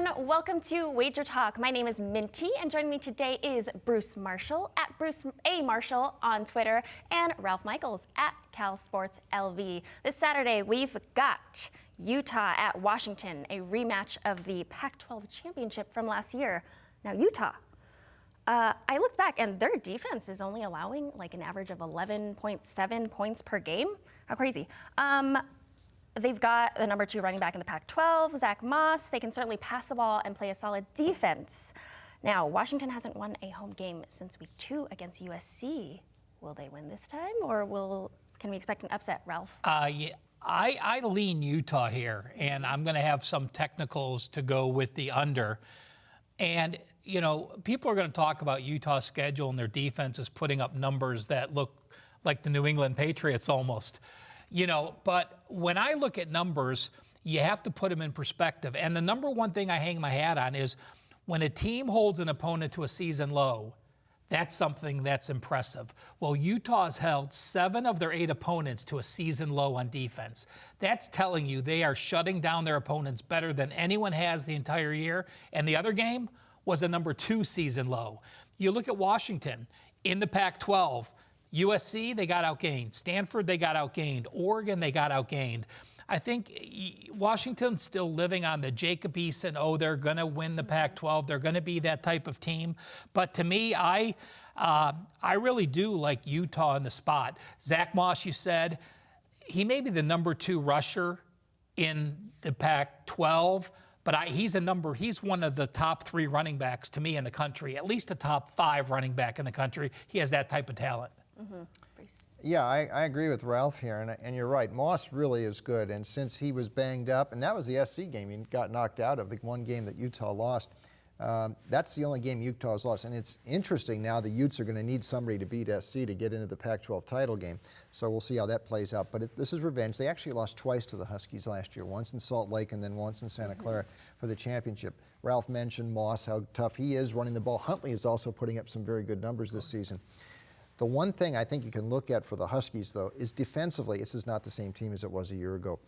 everyone. Welcome to Wager Talk. My name is Minty, and joining me today is Bruce Marshall at Bruce A. Marshall on Twitter and Ralph Michaels at Cal Sports LV. This Saturday, we've got Utah at Washington, a rematch of the Pac-12 championship from last year. Now, Utah, I looked back, and their defense is only allowing like an average of 11.7 points per game. How crazy. They've got the number 2 running back in the Pac-12, Zach Moss. They can certainly pass the ball and play a solid defense. Now, Washington hasn't won a home game since week 2 against USC. Will they win this time, or can we expect an upset, Ralph? Yeah, I lean Utah here, and I'm going to have some technicals to go with the under. And, you know, people are going to talk about Utah's schedule and their defense is putting up numbers that look like the New England Patriots almost. You know, but when I look at numbers, you have to put them in perspective. And the number one thing I hang my hat on is when a team holds an opponent to a season low, that's something that's impressive. Well, Utah's held 7 of their 8 opponents to a season low on defense. That's telling you they are shutting down their opponents better than anyone has the entire year. And the other game was a number 2 season low. You look at Washington in the Pac-12. USC, they got outgained. Stanford, they got outgained. Oregon, they got outgained. I think Washington's still living on the Jacob Eason, they're going to win the Pac-12. They're going to be that type of team. But to me, I really do like Utah in the spot. Zach Moss, you said, he may be the number 2 rusher in the Pac-12. But he's one of the top 3 running backs to me in the country, at least a top 5 running back in the country. He has that type of talent. Mm-hmm. Yeah, I agree with Ralph here, and you're right. Moss really is good, and since he was banged up, and that was the SC game he got knocked out of, the one game that Utah lost. That's the only game Utah's lost, and it's interesting now the Utes are going to need somebody to beat SC to get into the Pac-12 title game, so we'll see how that plays out. But this is revenge. They actually lost twice to the Huskies last year, once in Salt Lake and then once in Santa Clara for the championship. Ralph mentioned Moss, how tough he is running the ball. Huntley is also putting up some very good numbers this season. The one thing I think you can look at for the Huskies, though, is defensively, this is not the same team as it was a year ago.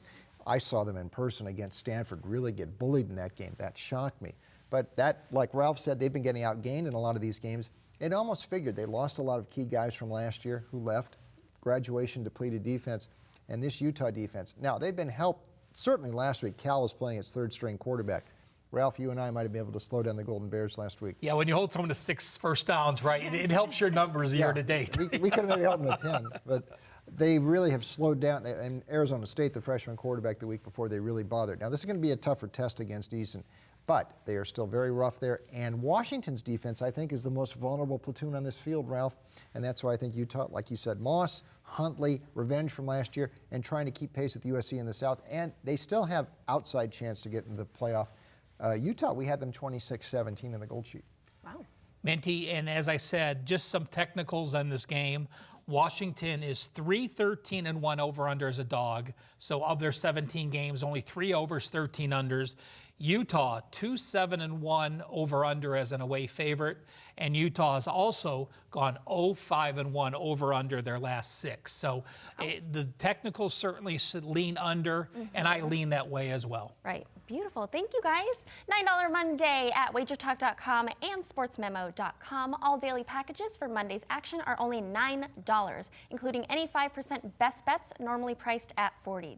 I saw them in person against Stanford really get bullied in that game. That shocked me. But that, like Ralph said, they've been getting outgained in a lot of these games. It almost figured they lost a lot of key guys from last year who left. Graduation depleted defense. And this Utah defense. Now, they've been helped. Certainly last week, Cal was playing its 3rd-string quarterback. Ralph, you and I might have been able to slow down the Golden Bears last week. Yeah, when you hold someone to 6 first downs, right, it helps your numbers year to date. We could have maybe held them to 10, but they really have slowed down. And Arizona State, the freshman quarterback the week before, they really bothered. Now, this is going to be a tougher test against Eason, but they are still very rough there. And Washington's defense, I think, is the most vulnerable platoon on this field, Ralph. And that's why I think Utah, like you said, Moss, Huntley, revenge from last year, and trying to keep pace with USC in the South. And they still have outside chance to get into the playoff. Utah, we had them 26-17 in the gold sheet. Wow. Minty, and as I said, just some technicals on this game. Washington is 3-13-1 over-under as a dog. So of their 17 games, only 3 overs, 13 unders. Utah, 2-7-1 over-under as an away favorite. And Utah has also gone 0-5-1 over-under their last 6. So the technicals certainly should lean under, and I lean that way as well. Right. Beautiful. Thank you, guys. $9 Monday at WagerTalk.com and SportsMemo.com. All daily packages for Monday's action are only $9, including any 5% best bets normally priced at $40.